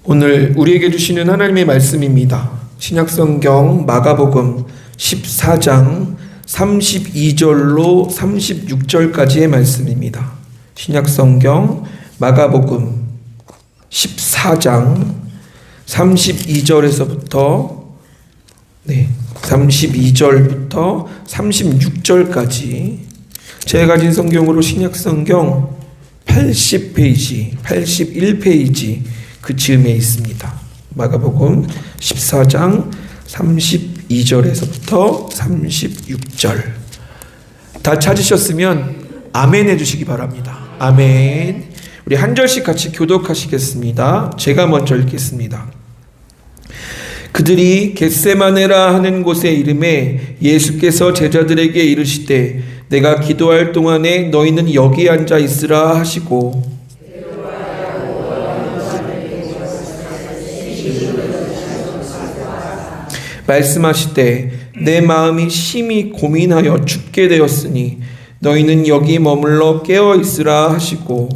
오늘 우리에게 주시는 하나님의 말씀입니다. 신약성경 마가복음 14장 32절로 36절까지의 말씀입니다. 신약성경 마가복음 14장 32절에서부터 32절부터 36절까지 제가 가진 성경으로 신약성경 80페이지, 81페이지 그 즈음에 있습니다. 마가복음 14장 32절에서부터 36절. 다 찾으셨으면 아멘 해주시기 바랍니다. 아멘. 우리 한 절씩 같이 교독하시겠습니다. 제가 먼저 읽겠습니다. 그들이 겟세마네라 하는 곳에 이름에 예수께서 제자들에게 이르시되 내가 기도할 동안에 너희는 여기 앉아 있으라 하시고 말씀하시되 내 마음이 심히 고민하여 죽게 되었으니 너희는 여기 머물러 깨어 있으라 하시고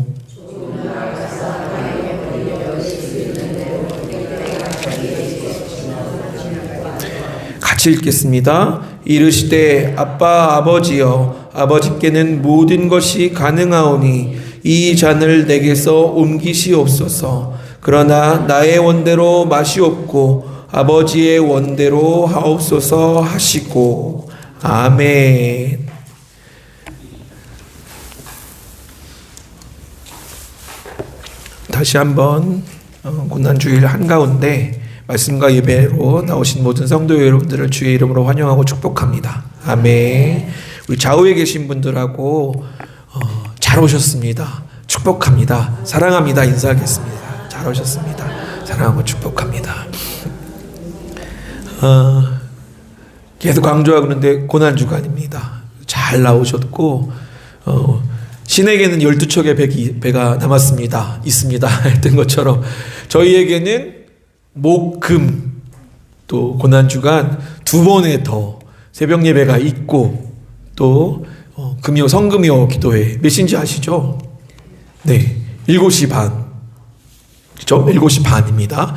같이 읽겠습니다. 이르시되 아빠 아버지여 아버지께는 모든 것이 가능하오니 이 잔을 내게서 옮기시옵소서. 그러나 나의 원대로 마시옵고 아버지의 원대로 하옵소서 하시고 아멘. 다시 한번 고난주일 한가운데 말씀과 예배로 나오신 모든 성도 여러분들을 주의 이름으로 환영하고 축복합니다. 아멘. 우리 좌우에 계신 분들하고 잘 오셨습니다. 축복합니다. 사랑합니다. 인사하겠습니다. 잘 오셨습니다. 사랑하고 축복합니다. 계속 강조하고 있는데 고난주간입니다. 잘 나오셨고 신에게는 12척의 배가 남았습니다. 있습니다. 했던 것처럼 저희에게는 목, 금, 또 고난주간 두 번에 더 새벽 예배가 있고 또 금요 성금요 기도회 몇 시인지 아시죠? 네, 7시 반. 그렇죠? 7시 반입니다.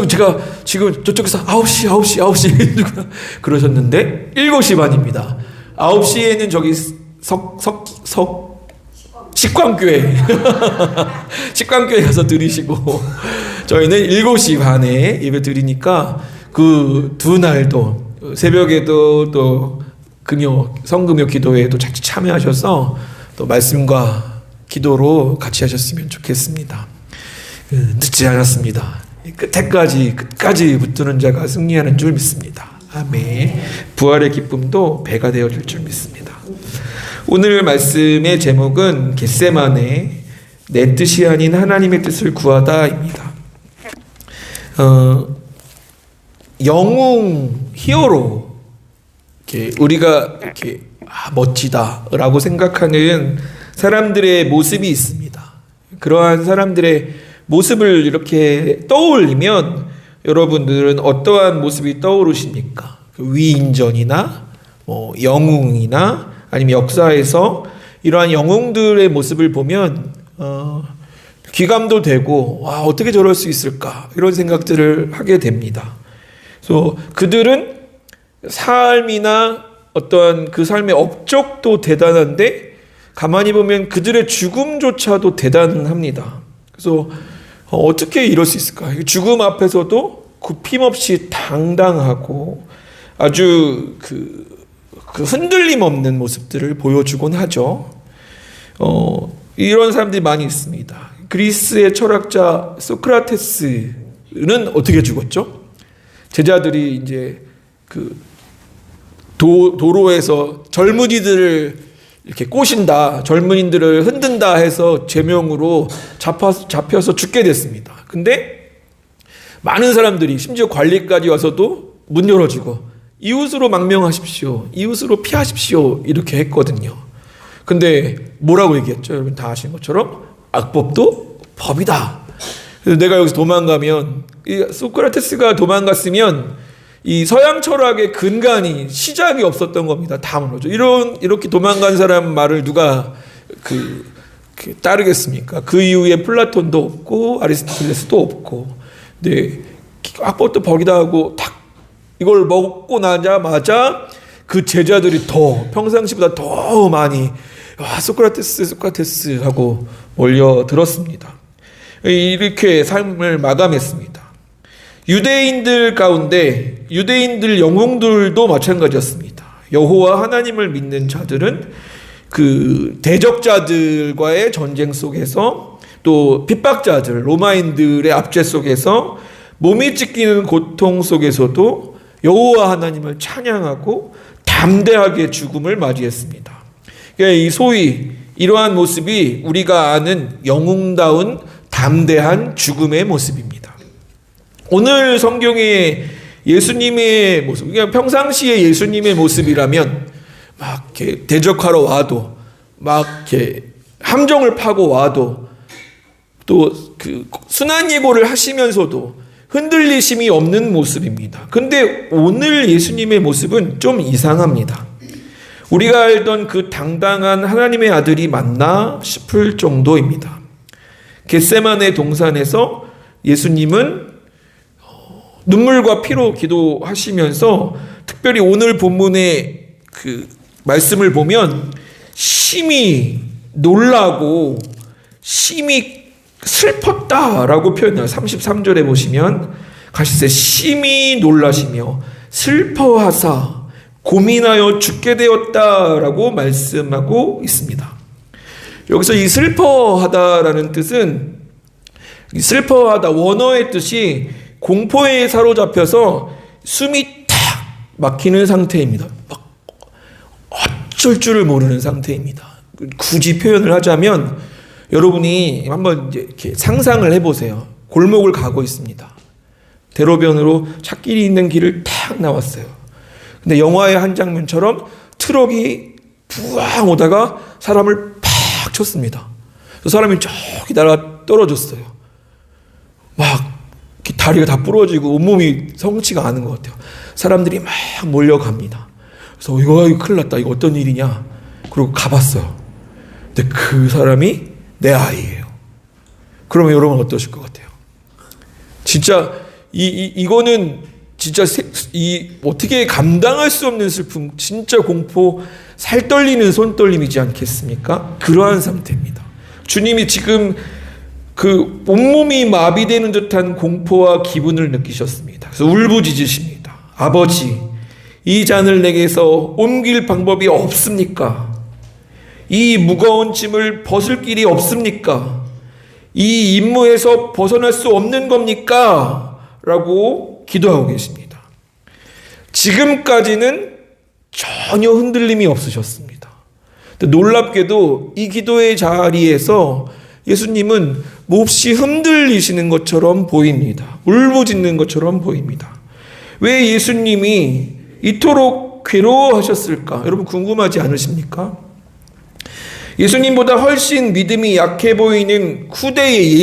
제가 지금 저쪽에서 9시 그러셨는데 7시 반입니다. 9시에는 저기 식광교회 식광교회 가서 드리시고 저희는 7시 반에 예배 드리니까 그 두 날도 새벽에도 또 금요 성금요 기도회에도 같이 참여하셔서 또 말씀과 기도로 같이 하셨으면 좋겠습니다. 늦지 않았습니다. 끝까지 붙드는 자가 승리하는 줄 믿습니다. 아멘. 부활의 기쁨도 배가 되어줄 줄 믿습니다. 오늘 말씀의 제목은 겟세마네 내 뜻이 아닌 하나님의 뜻을 구하다입니다. 영웅 히어로 우리가 이렇게 멋지다라고 생각하는 사람들의 모습이 있습니다. 그러한 사람들의 모습을 이렇게 떠올리면 여러분들은 어떠한 모습이 떠오르십니까? 위인전이나 영웅이나 아니면 역사에서 이러한 영웅들의 모습을 보면 귀감도 되고 와 어떻게 저럴 수 있을까 이런 생각들을 하게 됩니다. 그래서 그들은 삶이나 어떠한 그 삶의 업적도 대단한데 가만히 보면 그들의 죽음조차도 대단합니다. 그래서 어떻게 이럴 수 있을까? 죽음 앞에서도 굽힘없이 당당하고 아주 그 흔들림 없는 모습들을 보여주곤 하죠. 이런 사람들이 많이 있습니다. 그리스의 철학자 소크라테스는 어떻게 죽었죠? 제자들이 이제 그 도로에서 젊은이들을 이렇게 꼬신다, 젊은이들을 흔든다 해서 제명으로 잡혀서 죽게 됐습니다. 근데 많은 사람들이 심지어 관리까지 와서도 문 열어주고 이웃으로 망명하십시오, 이웃으로 피하십시오 이렇게 했거든요. 근데 뭐라고 얘기했죠? 여러분 다 아시는 것처럼 악법도 법이다. 그래서 내가 여기서 도망가면 소크라테스가 도망갔으면 이 서양 철학의 근간이 시작이 없었던 겁니다. 다 무너져. 이렇게 도망간 사람 말을 누가 따르겠습니까? 그 이후에 플라톤도 없고 아리스토텔레스도 없고 네, 악보도 버리다 하고 탁 이걸 먹고 나자마자 그 제자들이 더 평상시보다 더 많이 소크라테스 하고 몰려들었습니다. 이렇게 삶을 마감했습니다. 유대인들 가운데 유대인들 영웅들도 마찬가지였습니다. 여호와 하나님을 믿는 자들은 그 대적자들과의 전쟁 속에서 또 핍박자들 로마인들의 압제 속에서 몸이 찢기는 고통 속에서도 여호와 하나님을 찬양하고 담대하게 죽음을 맞이했습니다. 그러니까 이 소위 이러한 모습이 우리가 아는 영웅다운 담대한 죽음의 모습입니다. 오늘 성경의 예수님의 모습, 그냥 평상시의 예수님의 모습이라면 막 이렇게 대적하러 와도 막 이렇게 함정을 파고 와도 또 그 순한 예고를 하시면서도 흔들리심이 없는 모습입니다. 근데 오늘 예수님의 모습은 좀 이상합니다. 우리가 알던 그 당당한 하나님의 아들이 맞나 싶을 정도입니다. 겟세마네 동산에서 예수님은 눈물과 피로 기도하시면서 특별히 오늘 본문의 그 말씀을 보면 심히 놀라고 심히 슬펐다라고 표현해요. 33절에 보시면 가시세 심히 놀라시며 슬퍼하사 고민하여 죽게 되었다라고 말씀하고 있습니다. 여기서 이 슬퍼하다라는 뜻은 슬퍼하다 원어의 뜻이 공포에 사로잡혀서 숨이 탁 막히는 상태입니다. 막 어쩔 줄을 모르는 상태입니다. 굳이 표현을 하자면 여러분이 한번 이제 이렇게 상상을 해보세요. 골목을 가고 있습니다. 대로변으로 찻길이 있는 길을 탁 나왔어요. 근데 영화의 한 장면처럼 트럭이 부앙 오다가 사람을 팍 쳤습니다. 그 사람이 저기 날아 떨어졌어요. 막 다리가 다 부러지고 온몸이 성치가 않은 것 같아요. 사람들이 막 몰려갑니다. 그래서 이거 큰일 났다. 이거 어떤 일이냐. 그리고 가봤어요. 근데 그 사람이 내 아이예요. 그러면 여러분 어떠실 것 같아요? 진짜 이거는 진짜 어떻게 감당할 수 없는 슬픔, 진짜 공포, 살 떨리는 손 떨림이지 않겠습니까? 그러한 상태입니다. 주님이 지금 그 온몸이 마비되는 듯한 공포와 기분을 느끼셨습니다. 그래서 울부짖으십니다. 아버지, 이 잔을 내게서 옮길 방법이 없습니까? 이 무거운 짐을 벗을 길이 없습니까? 이 임무에서 벗어날 수 없는 겁니까? 라고 기도하고 계십니다. 지금까지는 전혀 흔들림이 없으셨습니다. 놀랍게도 이 기도의 자리에서 예수님은 몹시 흔들리시는 것처럼 보입니다. 울부짖는 것처럼 보입니다. 왜 예수님이 이토록 괴로워하셨을까? 여러분 궁금하지 않으십니까? 예수님보다 훨씬 믿음이 약해 보이는 후대의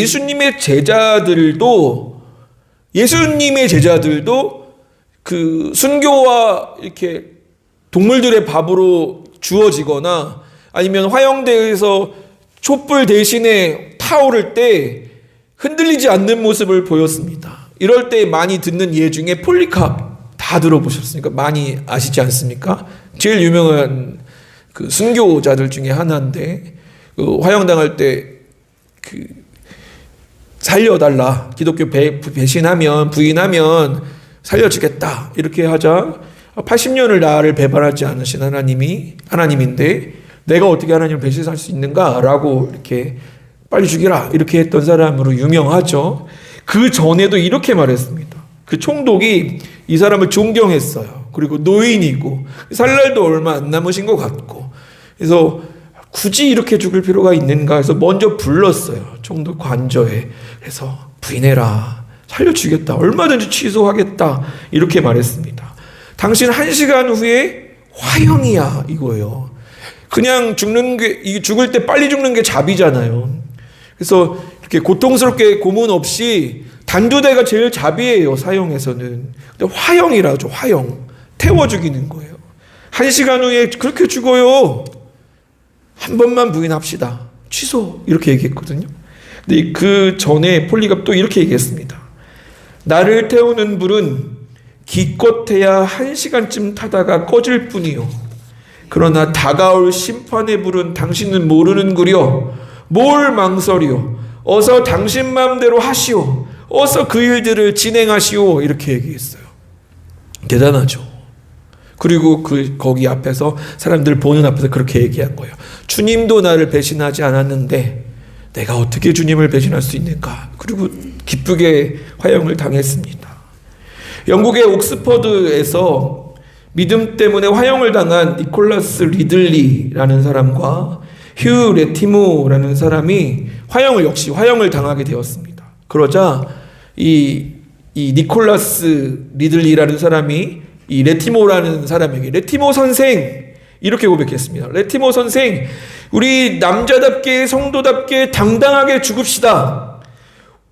예수님의 제자들도 그 순교와 이렇게 동물들의 밥으로 주어지거나 아니면 화형대에서 촛불 대신에 타오를 때 흔들리지 않는 모습을 보였습니다. 이럴 때 많이 듣는 예 중에 폴리캅 다 들어보셨으니까 많이 아시지 않습니까? 제일 유명한 그 순교자들 중에 하나인데 그 화형당할 때 그 살려달라 기독교 배신하면 부인하면 살려주겠다 이렇게 하자 80년을 나를 배반하지 않으신 하나님인데 내가 어떻게 하나님을 배신할 수 있는가라고 이렇게 빨리 죽이라 이렇게 했던 사람으로 유명하죠. 그 전에도 이렇게 말했습니다. 그 총독이 이 사람을 존경했어요. 그리고 노인이고 살 날도 얼마 안 남으신 것 같고 그래서 굳이 이렇게 죽을 필요가 있는가 해서 먼저 불렀어요. 총독 관저에. 그래서 부인해라. 살려주겠다. 얼마든지 취소하겠다. 이렇게 말했습니다. 당신 1시간 후에 화형이야 이거예요. 그냥 죽을 때 빨리 죽는 게 잡이잖아요. 그래서 이렇게 고통스럽게 고문 없이 단두대가 제일 잡이에요. 사형에서는. 근데 화형이라죠. 화형. 태워 죽이는 거예요. 1시간 후에 그렇게 죽어요. 한 번만 부인합시다. 취소. 이렇게 얘기했거든요. 근데 그 전에 폴리갑 또 이렇게 얘기했습니다. 나를 태우는 불은 기껏해야 1시간쯤 타다가 꺼질 뿐이요. 그러나 다가올 심판의 불은 당신은 모르는구려. 뭘 망설이요. 어서 당신 마음대로 하시오. 어서 그 일들을 진행하시오. 이렇게 얘기했어요. 대단하죠. 그리고 거기 앞에서 사람들 보는 앞에서 그렇게 얘기한 거예요. 주님도 나를 배신하지 않았는데 내가 어떻게 주님을 배신할 수 있는가. 그리고 기쁘게 화형을 당했습니다. 영국의 옥스퍼드에서 믿음 때문에 화형을 당한 니콜라스 리들리라는 사람과 휴 레티모라는 사람이 역시 화형을 당하게 되었습니다. 그러자 이 니콜라스 리들리라는 사람이 이 레티모라는 사람에게 레티모 선생 이렇게 고백했습니다. 레티모 선생, 우리 남자답게 성도답게 당당하게 죽읍시다.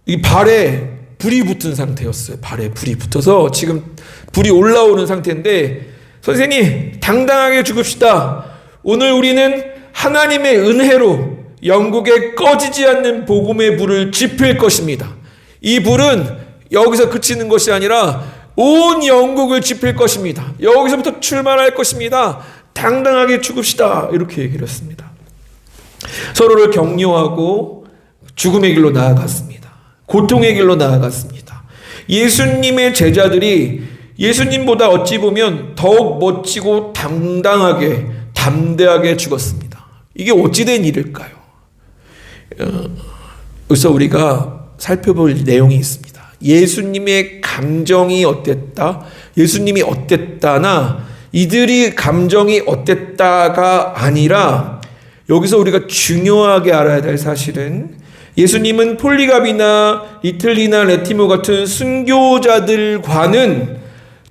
이 발에 불이 붙은 상태였어요. 발에 불이 붙어서 지금 불이 올라오는 상태인데, 선생님 당당하게 죽읍시다. 오늘 우리는 하나님의 은혜로 영국에 꺼지지 않는 복음의 불을 지필 것입니다. 이 불은 여기서 그치는 것이 아니라 온 영국을 지필 것입니다. 여기서부터 출발할 것입니다. 당당하게 죽읍시다. 이렇게 얘기를 했습니다. 서로를 격려하고 죽음의 길로 나아갔습니다. 고통의 길로 나아갔습니다. 예수님의 제자들이 예수님보다 어찌 보면 더욱 멋지고 당당하게 담대하게 죽었습니다. 이게 어찌된 일일까요? 그래서 우리가 살펴볼 내용이 있습니다. 예수님의 감정이 어땠다? 예수님이 어땠다나 이들이 감정이 어땠다가 아니라 여기서 우리가 중요하게 알아야 될 사실은 예수님은 폴리갑이나 리틀리나 레티모 같은 순교자들과는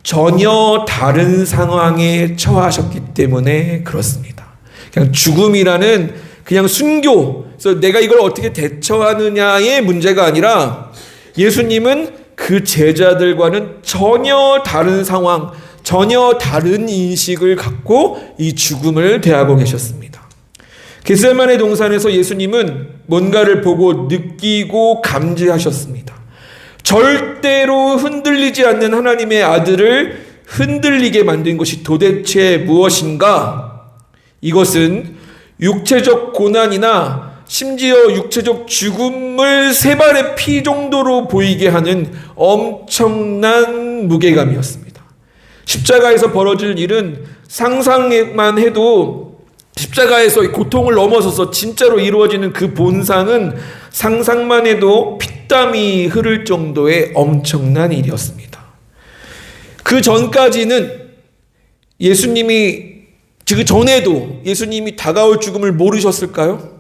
전혀 다른 상황에 처하셨기 때문에 그렇습니다. 그냥 죽음이라는 그냥 순교, 그래서 내가 이걸 어떻게 대처하느냐의 문제가 아니라 예수님은 그 제자들과는 전혀 다른 상황, 전혀 다른 인식을 갖고 이 죽음을 대하고 계셨습니다. 겟세마네 동산에서 예수님은 뭔가를 보고 느끼고 감지하셨습니다. 절대로 흔들리지 않는 하나님의 아들을 흔들리게 만든 것이 도대체 무엇인가? 이것은 육체적 고난이나 심지어 육체적 죽음을 세 발의 피 정도로 보이게 하는 엄청난 무게감이었습니다. 십자가에서 벌어질 일은 상상만 해도 십자가에서 고통을 넘어서서 진짜로 이루어지는 그 본상은 상상만 해도 피땀이 흐를 정도의 엄청난 일이었습니다. 그 전까지는 그 전에도 예수님이 다가올 죽음을 모르셨을까요?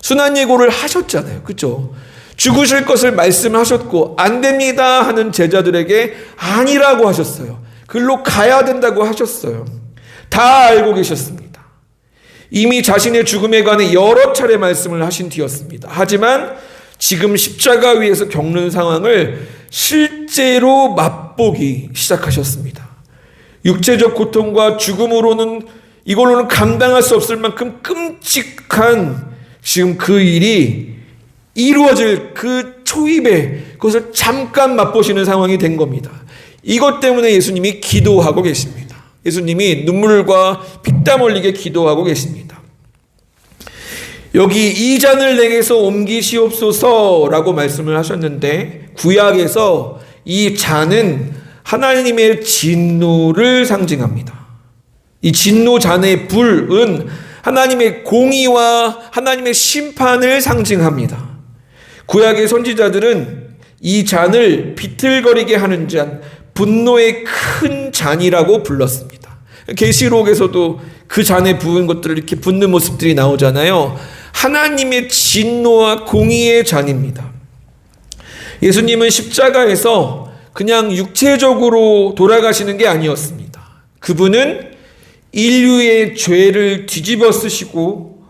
순환예고를 하셨잖아요. 그렇죠? 죽으실 것을 말씀하셨고 안 됩니다 하는 제자들에게 아니라고 하셨어요. 글로 가야 된다고 하셨어요. 다 알고 계셨습니다. 이미 자신의 죽음에 관해 여러 차례 말씀을 하신 뒤였습니다. 하지만 지금 십자가 위에서 겪는 상황을 실제로 맛보기 시작하셨습니다. 육체적 고통과 죽음으로는 이걸로는 감당할 수 없을 만큼 끔찍한 지금 그 일이 이루어질 그 초입에 그것을 잠깐 맛보시는 상황이 된 겁니다. 이것 때문에 예수님이 기도하고 계십니다. 예수님이 눈물과 피땀 흘리게 기도하고 계십니다. 여기 이 잔을 내게서 옮기시옵소서라고 말씀을 하셨는데 구약에서 이 잔은 하나님의 진노를 상징합니다. 이 진노 잔의 불은 하나님의 공의와 하나님의 심판을 상징합니다. 구약의 선지자들은 이 잔을 비틀거리게 하는 잔, 분노의 큰 잔이라고 불렀습니다. 계시록에서도 그 잔에 부은 것들을 이렇게 붓는 모습들이 나오잖아요. 하나님의 진노와 공의의 잔입니다. 예수님은 십자가에서 그냥 육체적으로 돌아가시는 게 아니었습니다. 그분은 인류의 죄를 뒤집어 쓰시고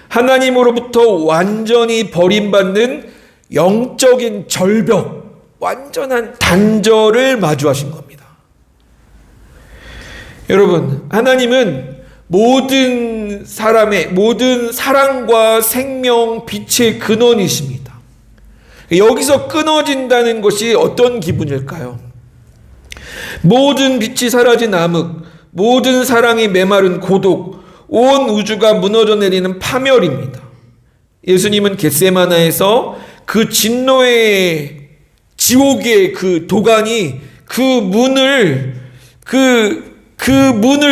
하나님으로부터 완전히 버림받는 영적인 절벽, 완전한 단절을 마주하신 겁니다. 여러분, 하나님은 모든 사람의 모든 사랑과 생명, 빛의 근원이십니다. 여기서 끊어진다는 것이 어떤 기분일까요? 모든 빛이 사라진 암흑, 모든 사랑이 메마른 고독, 온 우주가 무너져 내리는 파멸입니다. 예수님은 겟세마나에서 그 진노의 지옥의 그 도가니 그 문을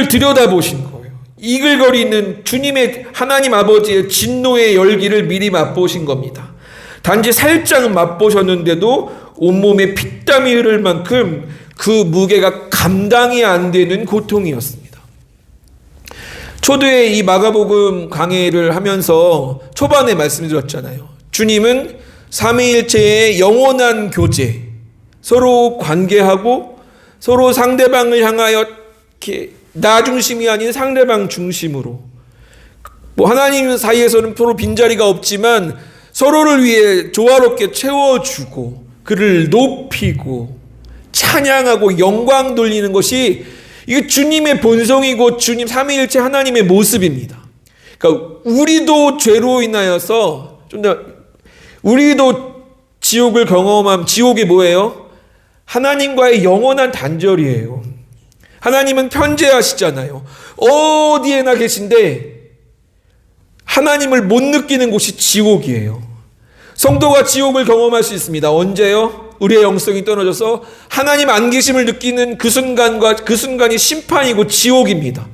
들여다보신 거예요. 이글거리는 주님의 하나님 아버지의 진노의 열기를 미리 맛보신 겁니다. 단지 살짝 맛보셨는데도 온몸에 피땀이 흐를 만큼 그 무게가 감당이 안 되는 고통이었습니다. 초두에 이 마가복음 강해를 하면서 초반에 말씀드렸잖아요. 주님은 삼위일체의 영원한 교제, 서로 관계하고 서로 상대방을 향하여 이렇게 나 중심이 아닌 상대방 중심으로, 하나님 사이에서는 서로 빈자리가 없지만 서로를 위해 조화롭게 채워주고 그를 높이고 찬양하고 영광 돌리는 것이 이게 주님의 본성이고 주님 삼위일체 하나님의 모습입니다. 그러니까 우리도 죄로 인하여서 우리도 지옥을 경험함. 지옥이 뭐예요? 하나님과의 영원한 단절이에요. 하나님은 편재하시잖아요. 어디에나 계신데 하나님을 못 느끼는 곳이 지옥이에요. 성도가 지옥을 경험할 수 있습니다. 언제요? 우리의 영성이 떨어져서 하나님 안 계심을 느끼는 그 순간이 심판이고 지옥입니다.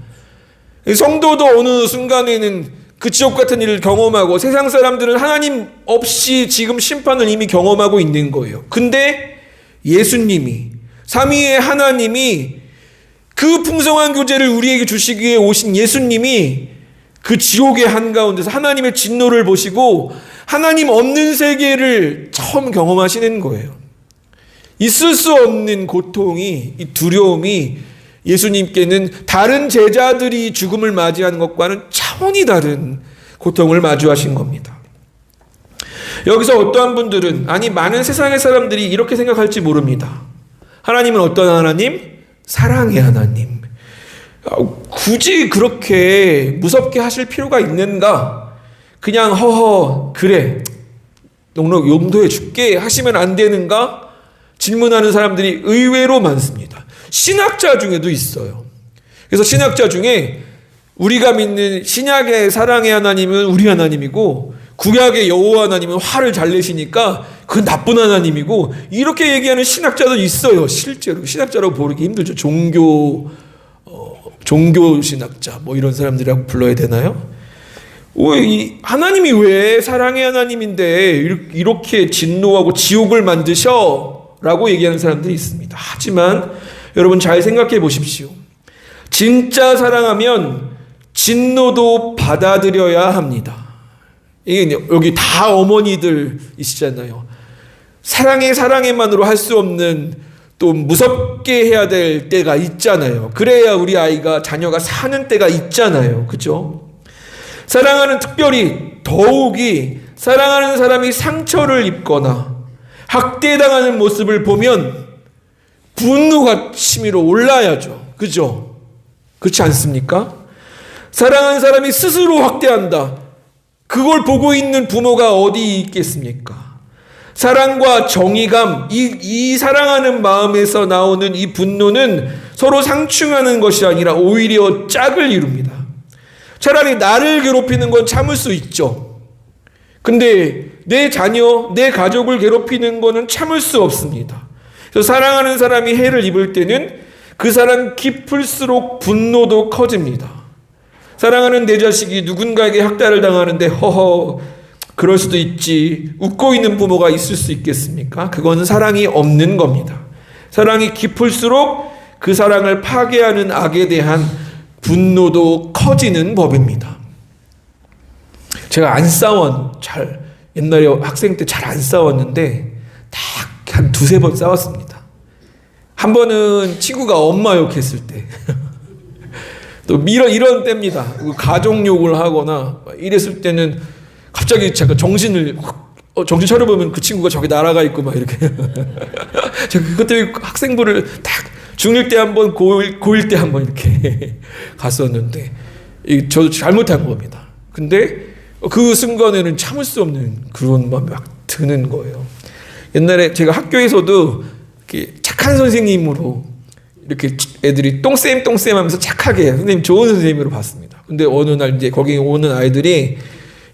성도도 어느 순간에는 그 지옥 같은 일을 경험하고, 세상 사람들은 하나님 없이 지금 심판을 이미 경험하고 있는 거예요. 근데 예수님이, 삼위의 하나님이 그 풍성한 교제를 우리에게 주시기 위해 오신 예수님이 그 지옥의 한가운데서 하나님의 진노를 보시고 하나님 없는 세계를 처음 경험하시는 거예요. 있을 수 없는 고통이, 이 두려움이 예수님께는 다른 제자들이 죽음을 맞이하는 것과는 차원이 다른 고통을 마주하신 겁니다. 여기서 어떠한 분들은, 아니 많은 세상의 사람들이 이렇게 생각할지 모릅니다. 하나님은 어떤 하나님? 사랑의 하나님. 굳이 그렇게 무섭게 하실 필요가 있는가? 그냥 허허 그래 넉넉 용서해 줄게 하시면 안 되는가? 질문하는 사람들이 의외로 많습니다. 신학자 중에도 있어요. 그래서 신학자 중에 우리가 믿는 신약의 사랑의 하나님은 우리 하나님이고 구약의 여호와 하나님은 화를 잘 내시니까 그건 나쁜 하나님이고, 이렇게 얘기하는 신학자도 있어요. 실제로 신학자라고 부르기 힘들죠. 종교 신학자 뭐 이런 사람들이라고 불러야 되나요? 하나님이 왜 사랑의 하나님인데 이렇게 진노하고 지옥을 만드셔? 라고 얘기하는 사람들이 있습니다. 하지만 여러분 잘 생각해 보십시오. 진짜 사랑하면 진노도 받아들여야 합니다. 이게 여기 다 어머니들이시잖아요. 사랑해만으로 할 수 없는, 또 무섭게 해야 될 때가 있잖아요. 그래야 우리 자녀가 사는 때가 있잖아요. 그죠? 사랑하는, 특별히 더욱이 사랑하는 사람이 상처를 입거나 학대당하는 모습을 보면 분노가 치밀어 올라야죠. 그죠? 그렇지 않습니까? 사랑하는 사람이 스스로 학대한다. 그걸 보고 있는 부모가 어디 있겠습니까? 사랑과 정의감, 이 사랑하는 마음에서 나오는 이 분노는 서로 상충하는 것이 아니라 오히려 짝을 이룹니다. 차라리 나를 괴롭히는 건 참을 수 있죠. 근데 내 자녀, 내 가족을 괴롭히는 거는 참을 수 없습니다. 그래서 사랑하는 사람이 해를 입을 때는 그 사람 깊을수록 분노도 커집니다. 사랑하는 내 자식이 누군가에게 학대를 당하는데 허허 그럴 수도 있지, 웃고 있는 부모가 있을 수 있겠습니까? 그건 사랑이 없는 겁니다. 사랑이 깊을수록 그 사랑을 파괴하는 악에 대한 분노도 커지는 법입니다. 제가 옛날에 학생 때 잘 안 싸웠는데 딱 한 두세 번 싸웠습니다. 한 번은 친구가 엄마 욕했을 때 또 이런 때입니다. 가족 욕을 하거나 이랬을 때는 갑자기 제가 정신 차려보면 그 친구가 저기 날아가 있고 막 이렇게 제가 그것 때문에 학생부를 딱 중1 때 한 번, 고1 때 한 번 이렇게 갔었는데 저도 잘못한 겁니다. 근데 그 순간에는 참을 수 없는 그런 마음이 막 드는 거예요. 옛날에 제가 학교에서도 이렇게 착한 선생님으로 이렇게 애들이 똥쌤 하면서 착하게 선생님 좋은 선생님으로 봤습니다. 근데 어느 날 이제 거기 오는 아이들이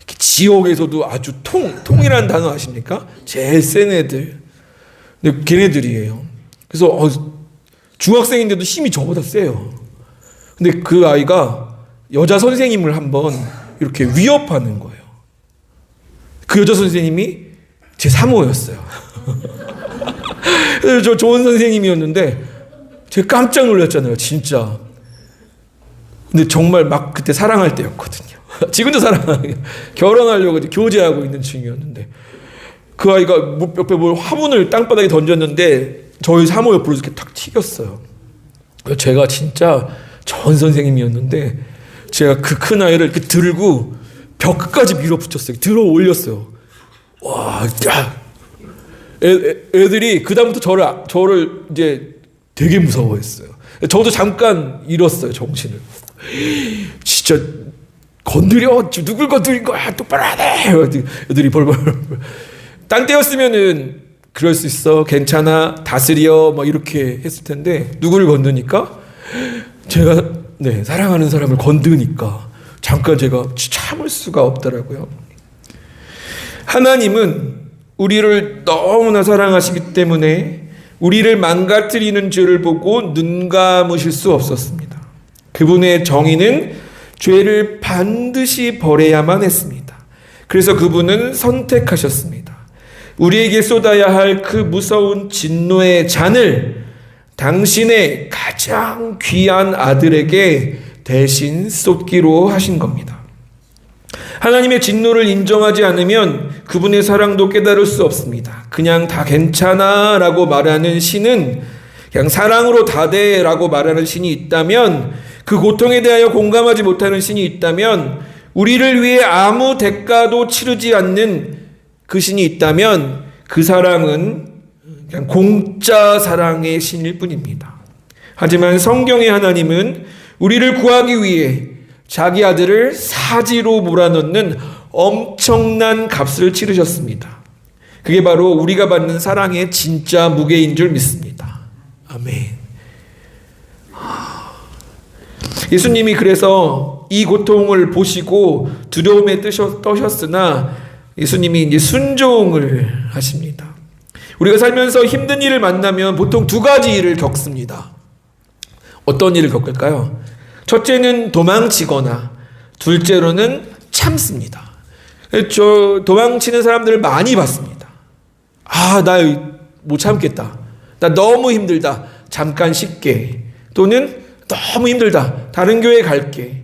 지옥에서도 아주 통이라는 단어 아십니까? 제일 센 애들. 근데 걔네들이에요. 그래서 중학생인데도 힘이 저보다 세요. 근데 그 아이가 여자 선생님을 한번 이렇게 위협하는 거예요. 그 여자 선생님이 제 사모였어요. 그래서 저 좋은 선생님이었는데 제가 깜짝 놀랐잖아요, 진짜. 근데 정말 막 그때 사랑할 때였거든요. 지금도 사랑해요. 결혼하려고 교제하고 있는 중이었는데 그 아이가 옆에 화분을 땅바닥에 던졌는데 저희 사모 옆으로 이렇게 탁 튀겼어요. 제가 진짜 전 선생님이었는데 제가 그 큰 아이를 이렇게 들고 벽 끝까지 밀어붙였어요. 들어 올렸어요. 와, 야. 애들이 그다음부터 저를 이제 되게 무서워했어요. 저도 잠깐 잃었어요, 정신을. 진짜 건드려, 누굴 건드린 거야, 똑바로 안 해. 애들이 벌벌. 딴 때였으면은 그럴 수 있어, 괜찮아, 다스려, 막 이렇게 했을 텐데 누구를 건드니까 제가 사랑하는 사람을 건드니까 잠깐 제가 참을 수가 없더라고요. 하나님은 우리를 너무나 사랑하시기 때문에 우리를 망가뜨리는 죄를 보고 눈 감으실 수 없었습니다. 그분의 정의는 죄를 반드시 벌해야만 했습니다. 그래서 그분은 선택하셨습니다. 우리에게 쏟아야 할 그 무서운 진노의 잔을 당신의 가장 귀한 아들에게 대신 쏟기로 하신 겁니다. 하나님의 진노를 인정하지 않으면 그분의 사랑도 깨달을 수 없습니다. 그냥 다 괜찮아 라고 말하는 신은, 그냥 사랑으로 다 돼 라고 말하는 신이 있다면, 그 고통에 대하여 공감하지 못하는 신이 있다면, 우리를 위해 아무 대가도 치르지 않는 그 신이 있다면 그 사랑은 그냥 공짜 사랑의 신일 뿐입니다. 하지만 성경의 하나님은 우리를 구하기 위해 자기 아들을 사지로 몰아넣는 엄청난 값을 치르셨습니다. 그게 바로 우리가 받는 사랑의 진짜 무게인 줄 믿습니다. 아멘. 예수님이 그래서 이 고통을 보시고 두려움에 떠셨으나 예수님이 이제 순종을 하십니다. 우리가 살면서 힘든 일을 만나면 보통 두 가지 일을 겪습니다. 어떤 일을 겪을까요? 첫째는 도망치거나 둘째로는 참습니다. 저 도망치는 사람들을 많이 봤습니다. 나 못 참겠다. 나 너무 힘들다. 잠깐 쉴게. 또는 너무 힘들다. 다른 교회 갈게.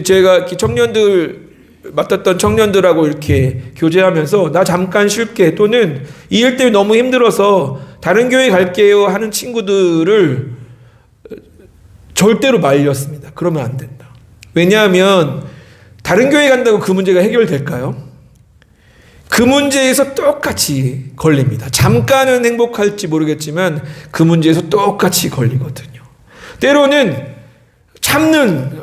제가 맡았던 청년들하고 이렇게 교제하면서 나 잠깐 쉴게. 또는 이 일 때문에 너무 힘들어서 다른 교회 갈게요 하는 친구들을 절대로 말렸습니다. 그러면 안 된다. 왜냐하면 다른 교회 간다고 그 문제가 해결될까요? 그 문제에서 똑같이 걸립니다. 잠깐은 행복할지 모르겠지만 그 문제에서 똑같이 걸리거든요. 때로는 참는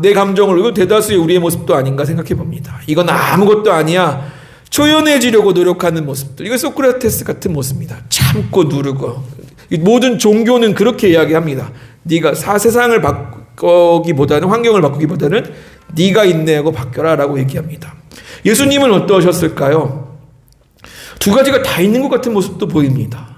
내 감정을, 이거 대다수의 우리의 모습도 아닌가 생각해 봅니다. 이건 아무것도 아니야. 초연해지려고 노력하는 모습들. 이거 소크라테스 같은 모습입니다. 참고 누르고. 모든 종교는 그렇게 이야기합니다. 네가 세상을 바꾸기보다는, 환경을 바꾸기보다는 네가 인내하고 바뀌어라 라고 얘기합니다. 예수님은 어떠셨을까요? 두 가지가 다 있는 것 같은 모습도 보입니다.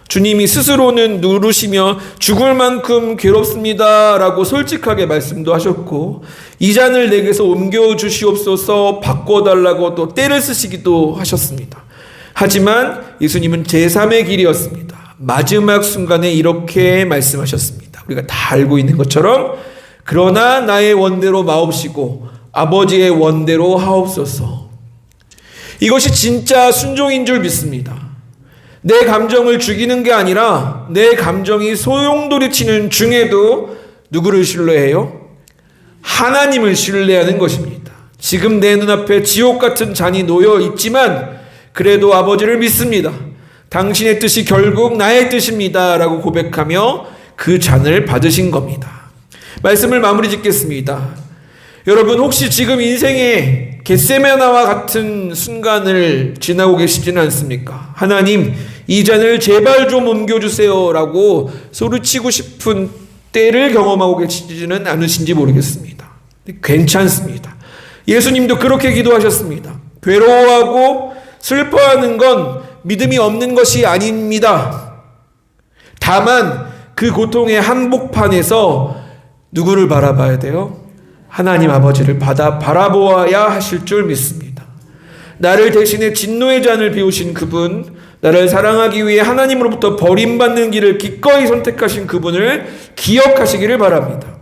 주님이 스스로는 누르시며 죽을 만큼 괴롭습니다 라고 솔직하게 말씀도 하셨고, 이 잔을 내게서 옮겨주시옵소서 바꿔달라고 또 때를 쓰시기도 하셨습니다. 하지만 예수님은 제3의 길이었습니다. 마지막 순간에 이렇게 말씀하셨습니다. 우리가 다 알고 있는 것처럼, 그러나 나의 원대로 마옵시고 아버지의 원대로 하옵소서. 이것이 진짜 순종인 줄 믿습니다. 내 감정을 죽이는 게 아니라 내 감정이 소용돌이치는 중에도 누구를 신뢰해요? 하나님을 신뢰하는 것입니다. 지금 내 눈앞에 지옥 같은 잔이 놓여 있지만 그래도 아버지를 믿습니다. 당신의 뜻이 결국 나의 뜻입니다 라고 고백하며 그 잔을 받으신 겁니다. 말씀을 마무리 짓겠습니다. 여러분, 혹시 지금 인생에 겟세마네와 같은 순간을 지나고 계시지는 않습니까? 하나님, 이 잔을 제발 좀 옮겨주세요 라고 소리치고 싶은 때를 경험하고 계시지는 않으신지 모르겠습니다. 괜찮습니다. 예수님도 그렇게 기도하셨습니다. 괴로워하고 슬퍼하는 건 믿음이 없는 것이 아닙니다. 다만 그 고통의 한복판에서 누구를 바라봐야 돼요? 하나님 아버지를 바라보아야 하실 줄 믿습니다. 나를 대신해 진노의 잔을 비우신 그분, 나를 사랑하기 위해 하나님으로부터 버림받는 길을 기꺼이 선택하신 그분을 기억하시기를 바랍니다.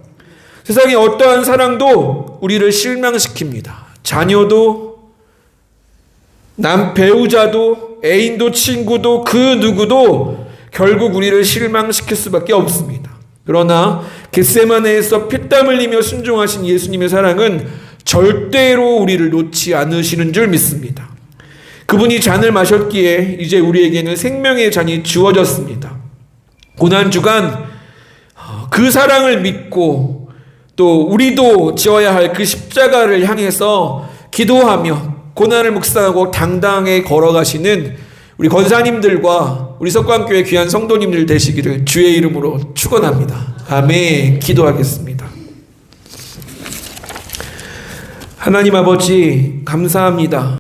세상의 어떠한 사랑도 우리를 실망시킵니다. 자녀도, 배우자도, 애인도, 친구도, 그 누구도 결국 우리를 실망시킬 수밖에 없습니다. 그러나 겟세마네에서 피땀 흘리며 순종하신 예수님의 사랑은 절대로 우리를 놓지 않으시는 줄 믿습니다. 그분이 잔을 마셨기에 이제 우리에게는 생명의 잔이 주어졌습니다. 고난주간 그 사랑을 믿고 또 우리도 지어야 할 그 십자가를 향해서 기도하며 고난을 묵상하고 당당하게 걸어가시는 우리 권사님들과 우리 석관교회 귀한 성도님들 되시기를 주의 이름으로 축원합니다. 아멘. 기도하겠습니다. 하나님 아버지 감사합니다.